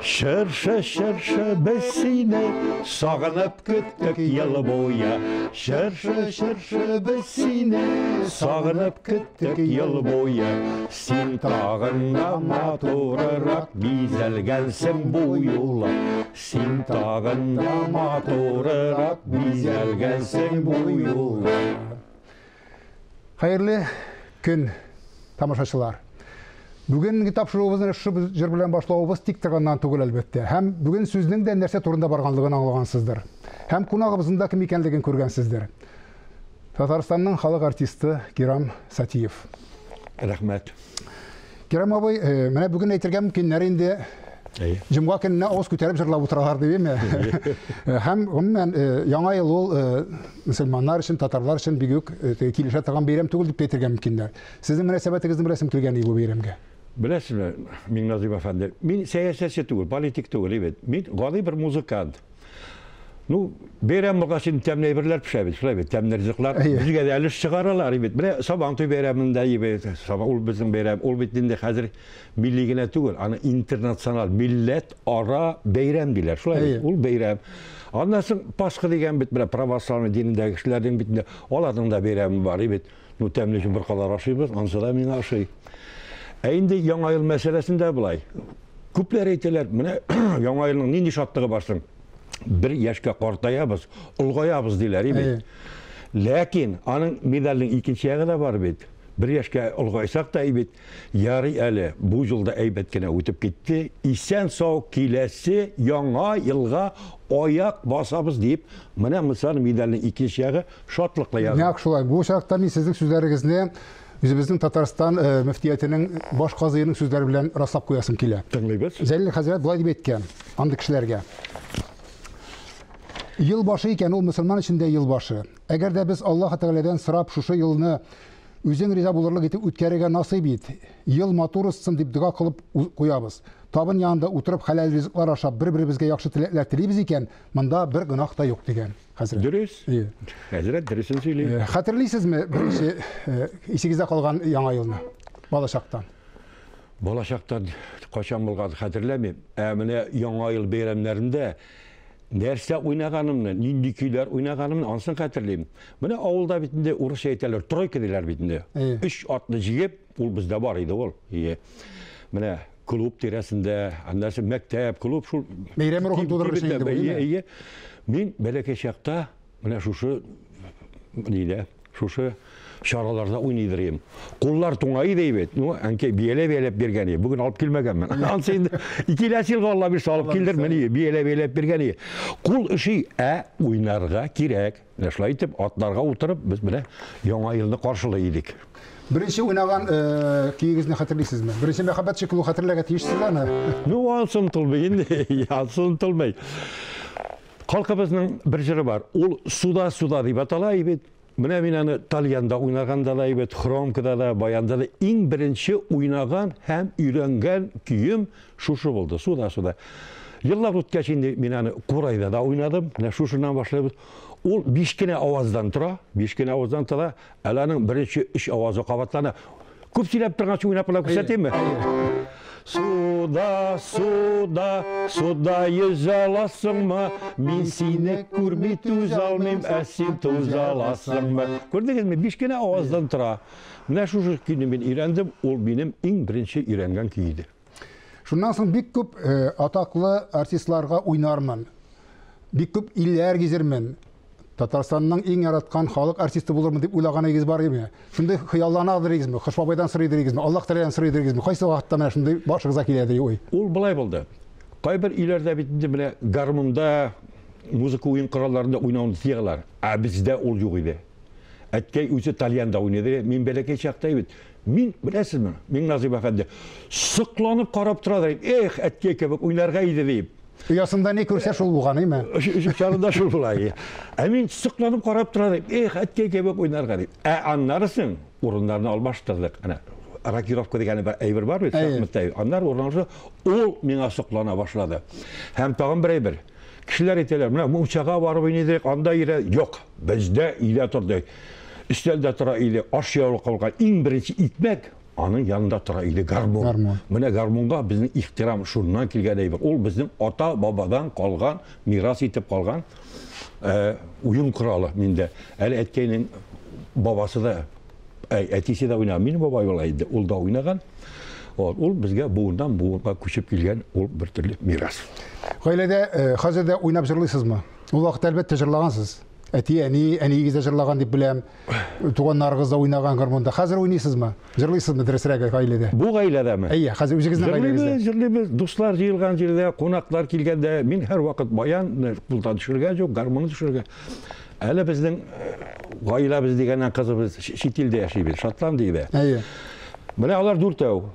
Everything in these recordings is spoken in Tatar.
Şırşı biz seni sağınıp küttük yıl boyu. Şırşı biz seni sağınıp küttük yıl boyu. Sen tağında matorarak güzel gelsin bu yola. Sen tağında matorarak güzel gelsin bu yola. Hayırlı gün tamaşaçılar. Bugün kitapçılığımızın şu jır bilen başlauыбыз тик торганнан түгел әлбәттә. Һәм бүген сүзнең дә нәрсә турында барганлыгын аңлагансыздыр. Һәм кунагыбызның да кем икәнлеген күргәнсездер. Татарстанның халык артисты Кирам Сатиев. Рәхмәт. Кирам абый, менә бүген әйтергә мөмкиннәр инде. Җомга көнне авыз күтәреп җырлап утыралар дибеме? Һәм гомумән яңа ел ул мөселманнар өчен, татарлар өчен бик үк килешә торган бәйрәм түгел дип әйтергә мөмкиннәр. Сезнең мөнәсәбәтегезне беләсем килгән бу бәйрәмгә. Білесіңіз, мен Назим әфәнді, мен саясатшы түгіл, политик түгіл, evet. Мен ғали бір музыкант. Ну, бәйрәм болғасын тәмней бірлер пішәбет, тәмнер зықлар, бізге де әліш шығаралар, evet. Біле, Сабантуй бәйрәмінде, evet. Ул біздің бәйрәм, ул бітінде қазір миллигіне түгіл, аны интернационал, милләт ара бәйрәм дейлер, ул бәйрәм. Аннасын пасқы деген бит, біле, православный диніндегі кішілердің бітінде, олардың да бәйрәмі бар, evet. Ну, тәмней үшін бір қалар ашыйбыз, ансыда мен ашый. Әйінді яңа ел мәселесінде бұлай. Күплер әйтелер, міне яңа елдің нендей шаттығы барсың? Bir yaşka qартаябыз, ұлғаябыз дейлер, evet. Ләкин, аның медалдің ikінші яғы да бар, evet. Bir yaşka ұлғайсақ да, evet. Яры әлі бұл жылда әйбеткені өтіп кетті. Исән сау келесі яңа елға аяқ басабыз deyip, міне мысалы медалдің ikінші яғы шатлықлы яғы. Нәқ шулай, бұл шақта мен сіздің сөздеріңізіне Үзебезнең Татарстан мөфтиятының баш казыйның сүзләре белән раслап куясым килә. Тыңлыйбыз. Зәлил хәзрәт булай дип әйткән, андый кешеләргә. Ел башы икән ул мөселман өчен дә ел башы. Әгәр дә без Аллаһ Тәгаләдән сорап шушы елны үзең риза булырлык итеп үткәрергә насыйп ит. Ел матур үтсен дип дуа кылып куябыз. Табын янында утырып хәләл ризыклар ашап, бер-беребезгә яхшы теләкләр телибез икән, монда бер гынах та юк дигән хәзрәт. Дөрес. Хәзрәт дөресен сөйли. Хәтерлисезме беренче исегездә калган яңа елны? Балачактан. Балачактан качан булган хәтерләмим. Менә яңа ел бәйрәмнәрендә нәрсә уйнаганымны, нинди көйләр уйнаганымны ансын хәтерлим. Менә авылда битендә урыс әйтәләр, тройка диләр битендә. 3 атны җигеп, ул бездә бар иде ул. Менә клуб тирәсендә, аннары мәктәп, клуб шул бәйрәм рухын тудырыр өчен инде. Мин бәләкәй чакта менә шушы нидә, шушы шараларда уйныйдырым. Куллар туңай дейбет. Ну, анке биелеп бергән. Бүген алып килмәгәнмен. Ансы инде 2 елга Алла бир салып килдер, менә биелеп бергән. Кул эше уйнарга кирәк. Шулай итеп атларга утырып, без менә яңа елны каршылый идек. Беренче уйнаган киегезне хәтерлисезме? Беренче мәхәббәт шикелле хәтерләргә тиешсез аны. Ну, алсын тылмый инде. Алсын тылмый. Халкыбызның бер җыры бар. Ул суда дип атала бит. Менә мин аны Тальянда уйнаганда да, бит, Хромкада да, Баянда да иң беренче уйнаган һәм өйрәнгән көем шушы булды. Суда. Еллар үткәч инде мин аны Курайда да уйнадым. Менә шушыннан башлап ул 5 кенә аваздан тора. 5 кенә аваздан тора. Аларның беренче 3 авазы кабатлана. Күп сөйләп торганчы уйнап күрсәтәмме? Суда yüzəlasınmı? Min seni күрмей түз алмайм, сен түз аласыңмы? Көрдіңізме? 5 кенә аваздан тора. Менә шушы көйне мин өйрәндем, ул минем иң беренче өйрәнгән көйдер. Шуннан соң бик күп атаклы артистларга уйнармын. Бик күп илләр гизермен. Татарстанның иң яраткан халык артисты булырмын дип уйлаганыгыз бар име? Шундай хыялланадырыгызмы? Хош бабайдан сырыйдырыгызмы? Аллаһ Тәгаләдән сырыйдырыгызмы? Кайсы вакытта менә шундай башыгызга киләдер ой? Ул булай булды. Кайбер үйләрдә бит инде менә гармунда, музыка уен коралларында уйнауны тиялар. Бездә ул юк иде. Әткәй үзе Тальянда уйнады. Мин бәләкәй чакта бит. Мин беләсезме? Мин Назим әфәнде сыкланып карап тора идем. Эх, әткәй кебек уйнарга иде дип. Уясында не күрсә шул булган име? Шарында шул булай. Мин сыкланып карап тора идем. Эх, әткәй кебек уйнарга дип. Аннарысын урыннарны алмаштырдык. Ана рокировка дигән бер әйбер бар бит, шахматта. Аннар урыннарны ул миңа сыклана башлады. Һәм тагын бер әйбер. Кешеләр әйтәләр, менә мунчага барып уйныйдык, анда ире юк. Бездә илә торды. Üstelde tura ile aşağılık olgan in birinci itmek Aның yanında тора иде гармон. Гармон. Менә гармонга безнең ихтирам шуннан килгән әйбер. Ул безнең ата бабадан калган, мирас итеп калган уен коралы миндә. Әле әткәйнең бабасы да, әтисе дә уйнаган, минем бабай була иде, ул да уйнаган. Ул безгә буындан буынга күчеп килгән ул бер төрле мирас. Гаиләдә хәзер дә уйнап җырлыйсызмы? Ул вакытта әлбәттә җырлагансыз. Әти, әнигез дә җырлаган дип беләм. Туганнарыгыз да уйнаган гармонда. Хәзер уйныйсызмы? Җырлыйсызмы дөресрәк гаиләдә? Бу гаиләдәме? Әйе, хәзер үзегезнең гаиләгездә. Җырлыйбыз, дуслар җыелган җирдә, кунаклар килгәндә, мин һәр вакыт баян кулдан төшергән юк, гармон төшергән. Әле безнең гаиләбез дигәннән кызыбыз чит илдә яшибез, Шотландиядә. Әйе. Менә алар дүртәү.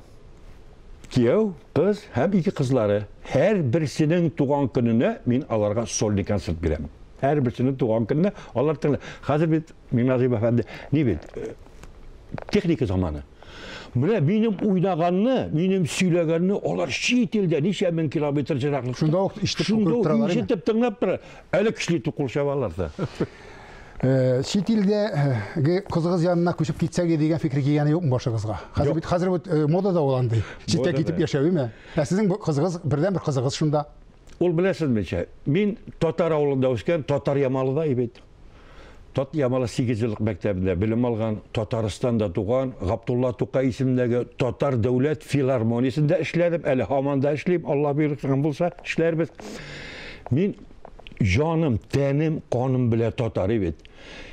Кияү, кыз һәм ике кызлары. Һәр берсенең туган көненә мин аларга сольный концерт бирәм. Һәр берсенең туган көненә алар тыңлый. Хәзер бит Миңназыйб әфәнде, ни бит? Техника заманы. Менә минем уйнаганны, минем сөйләгәнне алар чит илдә ничә мең километр җыраклыкта. Шунда ук ишетеп күреп торалар. Шунда ишетеп тыңлап тора. Әле көчле тукыл чабалар да. Чит илдә кызыгыз янына күчеп китсәгә дигән фикер килгәне юкмы башыгызга? Хәзер бит модада ул андый. Читкә китеп яшәүме? Сезнең кызыгыз, бердән бер кызыгыз шунда. Ул беләсезме, мин Татар авылында үскән, Татар Ямалыда бит. Тат Ямалы 8 еллык мәктәбендә белем алган, Татарстанда туган, Габдулла Тукай исемендәге Татар дәүләт филармониясендә эшләдем, әле һаман да эшлим, Алла биргән булса, эшләрбез. Мин жаным, тәнем, каным белән татар бит.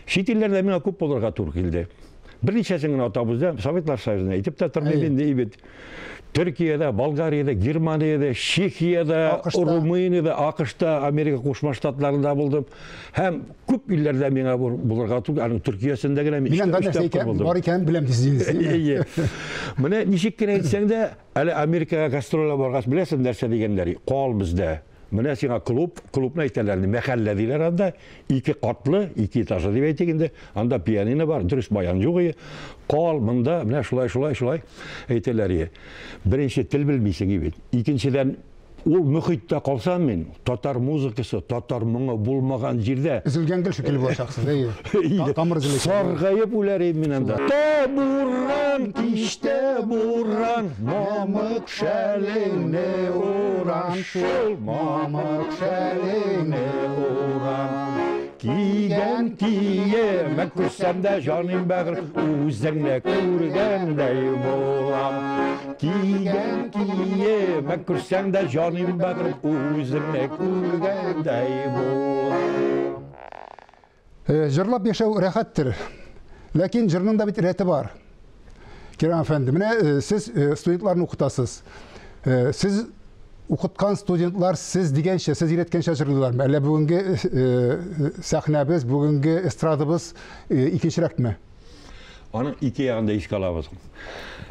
Чит илләрдә миңа күп булырга туры килде. Берничәсен генә атабызда Советлар Союзына әйтеп тә тормыйм инде бит. Төркиядә, Болгарияда, Германиядә, Чехиядә, Румыниядә, АКШта, Америка Кушма Штатларында булдым. Һәм күп илләрдә миңа булырга туры, аның Төркиясендә генә мин бар икән беләм дисез. Менә ничек кенә әйтсәң дә, әле Америкага гастрольгә баргач беләсең нәрсә дигәннәр, кал бездә. Менә сиңа клубны әйтәләрне, мәхәллә диләр анда, 2 катлы, 2 этажлы дип әйтик инде. Анда пианино бар, дөрес баян юк. Кал монда, менә шулай әйтәләр. Беренче тел белмисең бит. Икенчедән ул мөхиттә калсам мин, татар музыкасы, татар моңы булмаган җирдә Üzülгән гел шикелле булачаксыз, әйе. Тамыр үзелә. Саргаеп үләрем мин анда. Буран, кичтә буран, мамык шәлеңне уран, шул мамык шәлеңне уран. Кигән киемә күрсәм дә җаным бәгыр, үзеңне күргәндәй булам. Кигән киемә күрсәм дә җаным бәгыр, үзеңне күргәндәй булам. Җырлап яшәү рәхәттер. Ләкин җырның да бит рәте бар. Керем әфәнде, менә сез студентларны укытасыз. Сез укыткан студентлар сез дигәнчә, сез өйрәткәнчә җырлыйлармы? Әллә бүгенге сәхнәбез, бүгенге эстрадыбыз икенчерәкме? Аның ике ягында искә алабыз.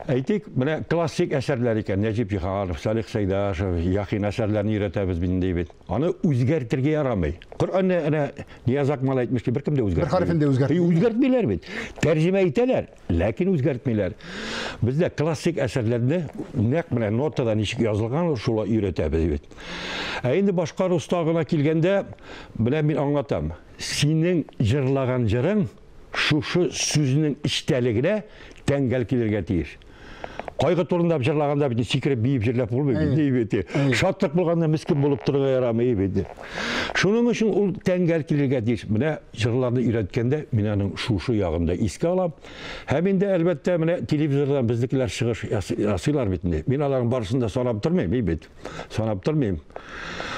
Әйтик, менә классик әсәрләр икән, Нәҗип Җиһанов, Салих Сәйдашев, Яхин әсәрләрне өйрәтәбез бит бит. Аны үзгәртергә ярамый. Коръәнне әнә Нияз Акмал әйтмешти, беркем дә үзгәртмәй. Бер хәрефен дә үзгәртмәй. Үзгәртмиләр бит. Тәрҗемә итәләр, ләкин үзгәртмиләр. Бездә классик әсәрләрне нәкъ менә нотада ничек язылган, шулай өйрәтәбез бит. Ә инде башкару усталыгына килгәндә, менә мин аңлатам. Синең җырлаган җырың шушы сүзнең эчтәлегенә тәңгәл килергә тиеш. Кайгы турында җырлаганда бит сикереп биеп җырлап булмый бит. Шатлык булганда мискин булып торырга ярамый бит. Шуның өчен ул тәңгәл килергә тиеш. Менә җырларны өйрәткәндә мин аның шушы ягында искә алам. Һәм инде әлбәттә менә телевизордан безнекеләр чыгыш ясыйлар бит. Мин аларның барысын да санап тормыйм бит. Санап тормыйм.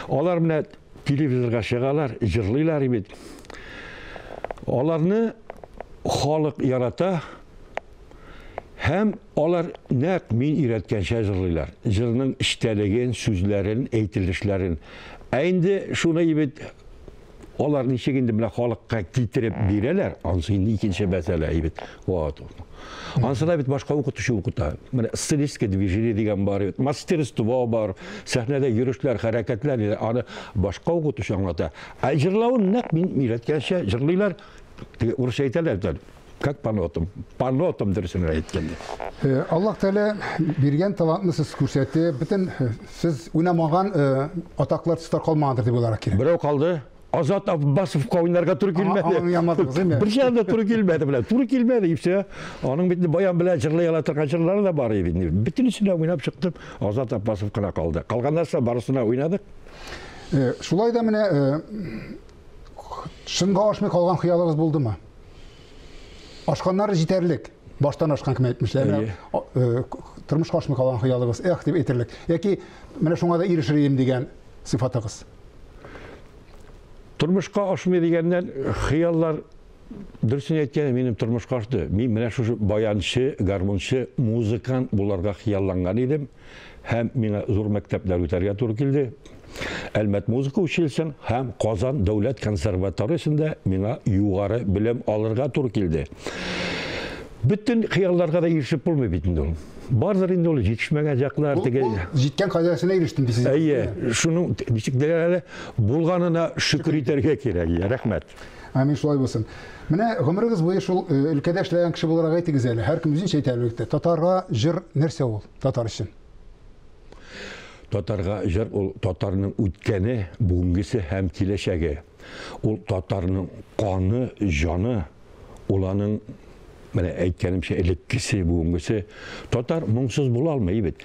Алар менә телевизорга чыгалар, җырлыйлар бит. Аларны халык ярата. Һәм алар нәкъ мин өйрәткәнчә җырлыйлар. Җырның эчтәлеген, сүзләрен, әйтелешләрен. Ә инде шуны бит алар ничек инде менә халыкка китереп бирәләр, ансы инде икенче мәсьәлә бит. Вот. Ансы да бит башка укытучы укыта. Менә стилистика движение дигән бар, мастерство бар, сәхнәдә йөрүшләр, хәрәкәтләр, аны башка укытучы аңлата. Ә җырлауын нәкъ мин өйрәткәнчә җырлыйлар. Урысча әйтәләр. Как по нотам? По нотам дөресен әйткәндә. Аллаһ Тәгалә биргән талантны сез күрсәтте. Бөтен сез уйнамаган атаклар тустар калмагандыр дип уйлар кирәк. Берәү калды, Азат Аббасовка ойнарға туры келмеді. Аны ямадыңыз, эми? Bir şey de туры келмеді, біле. Туры келмеді, ипсе. Оның бітінде баян біле жырлай ала тұрған жырлары да бар еді. Бүтінісіне ойнап шықтым, Азат Аббасовкана қалды. Қалғандарса барысына ойнадық. Шулай да менә шынға ашмай қалған хыялыгыз булдымы? Ашканнары җитәрлек. Баштан ашкан кем әйтмешләр. Тормышка ашмый калган хыялыгыз, дип әйтерлек. Яки менә шуңа да ирешерим дигән сыйфатыгыз. Turmuşqa aşmay degəndən xiyallar dürüsün etkəni mənim turmuşqa aşdı. Mən mənə şu bayançı, garmonçu, muzikan bunlarga xiyallanğan idim. Həm mənə zor məktəblər ötərgə tur kildi. Elmet muzika uçilsin, hem Qazan Dövlət Konservatoriyasında mənə yuqarı bilim alırğa tur kildi. Bütün xiyallarga da erişip bulmay bitindi ol. Bardır indi ol, yetişmegen jaklar. Жеткен кайдасына eriştim дейсіз. Şunun dişikleri bulganına şükür iterge керек. Рәхмәт. Амин, шулай булсын. Менә гомерегез буе шул өлкәдә эшләгән кеше буларак әйтегез әле. Һәркем үзенчә әйтә әлбәттә. Татарга җыр нәрсә ул? Татар өчен. Татарга җыр ул татарның үткәне, бүгенгесе һәм киләчәге. Ул татарның каны, җаны, уланың Mənə әйткәнемчә элеккесе, бүгенгесе татар моңсыз була алмый бит.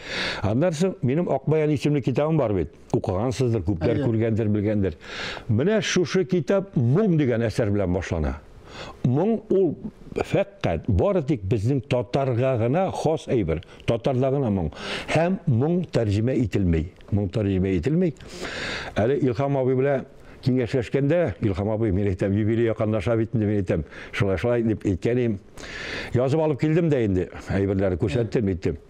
Аннарсың минем Акбаян исемле китабым бар бит. Укыгансыздыр, күпләр күргәндер, белгәндер. Менә шушы китап моң дигән әсәр белән башлана. Моң ул фәкать бары тик безнең татарга гына хас әйбер. Татарда гына моң. Һәм моң тәрҗемә ителмәй. Моң тәрҗемә ителмәй. Әле Илһам абый белән киңәшләшкәндә, Илһам абый мен әйтәм, юбилей якынлаша бит инде, мен әйтәм, шулай дип әйткәнем. Язып алып килдем дә инде, әйберләре күрсәттем, әйттем.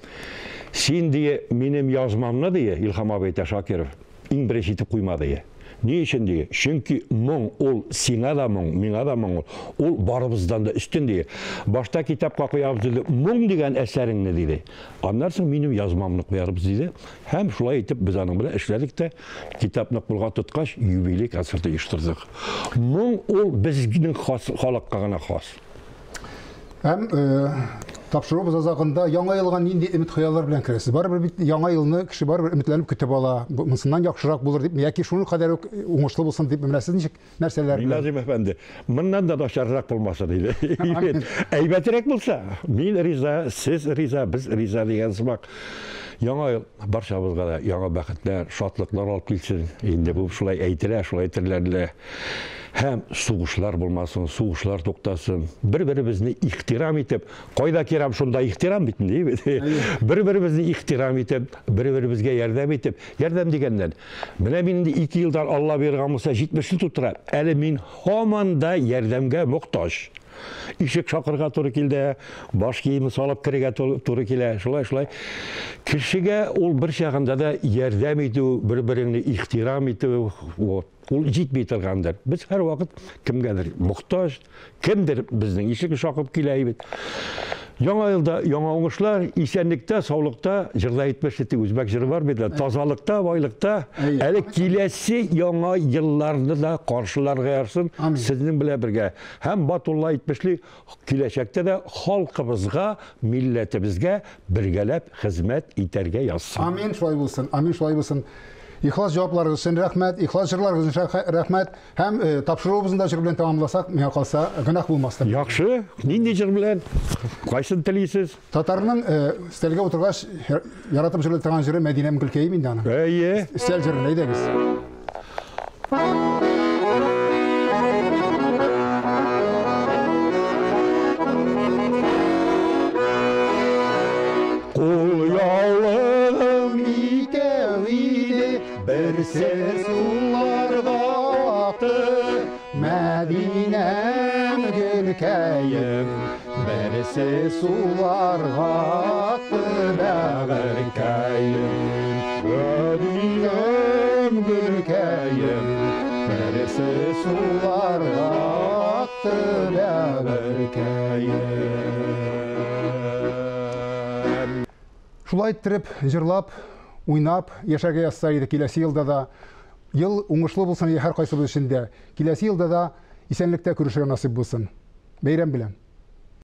Син дие минем язмамны дие, Илһам абый әйтә Шакиров, иң беренче итеп куйма дие. Ни өчен дие? Чөнки моң ул сиңа да моң, миңа да моң ул барыбыздан да үстен дие. Башта китапка куябыз диде, моң дигән әсәреңне диде. Аннан соң минем язмамны куярбыз диде. Һәм шулай итеп без аның белән эшләдек тә, китапны кулга тоткач юбилей концерты оештырдык. Моң ул безнең халыкка гына хас. Һәм тапшыруыбыз азагында яңа елга нинди өмет хыяллар белән керәсез? Барыбер бит яңа елны кеше барыбер өметләнеп көтеп ала. Монсыннан яхшырак булыр дип, яки шуның кадәр үк уңышлы булсын дип беләсез ничек нәрсәләр белән? Назим әфәнде, моннан да начаррак булмаса диде. Әйбәтрәк булса, мин риза, сез риза, без риза дигән сымак. Яңа ел барчабызга да яңа бәхетләр, шатлыклар алып килсен. Инде бу шулай әйтелә, шулай әйтерләр. Һәм сугышлар булмасын, сугышлар туктасын. Бер-беребезне ихтирам итеп, кайда кирам шунда ихтирам бит инде. Бер-беребезне ихтирам итеп, бер-беребезгә ярдәм итеп, ярдәм дигәндән. Менә мин инде 2 елдан Алла биргән булса 70 тутыра. Әле мин һаман да ярдәмгә мохтаҗ. Ишек шакырга туры килде, баш киеме салып кирегә туры килә. Шулай. Кешегә ул бер чагында да ярдәм итү, бер-береңне ихтирам итү, ул җитми торгандыр. Без һәр вакыт кемгәдер мохтаҗ, кемдер безнең ишек шакып килә бит. Яңа елда яңа уңышлар, исәнлектә, саулыкта, җырда әйтмәшли үзбәк җыры бар бит, тазалыкта, байлыкта, әле киләсе яңа елларны да каршыларга ярсын, сезнең белән бергә. Һәм Батулла әйтмәшли, киләчәктә дә халкыбызга, милләтебезгә бергәләп хезмәт итәргә язсын. Амин, шулай булсын. Амин, шулай булсын. İxlas cavablarınız için rəhmət, ixlas jırlarınız için rəhmət. Həm tapşırığımızı da jır bilən tamamlasaq, mənə qalsa günah bulmazdır. Yaxşı, nindi jır bilən? Qayсын tilisiz? Tatarının istelgə oturğaş yaratıb jır bilən jırı Mədinə Mülkəyi mindi anı. Əyə. İstel jırı neydə biz? Qul yalım ikevidi bir ses ularga aktı Medinem Gülkeyim bir ses ularga aktı Berkeyim Medinem Gülkeyim bir ses ularga aktı Berkeyim Şulay ettirip, jırlap, uynap, yaşarga yazsaydı kilesi yılda da yıl uңышлы bulsun her kaysı bu işinde. Kilesi yılda da isenlikte görüşürge nasip bulsun. Beyram bilen.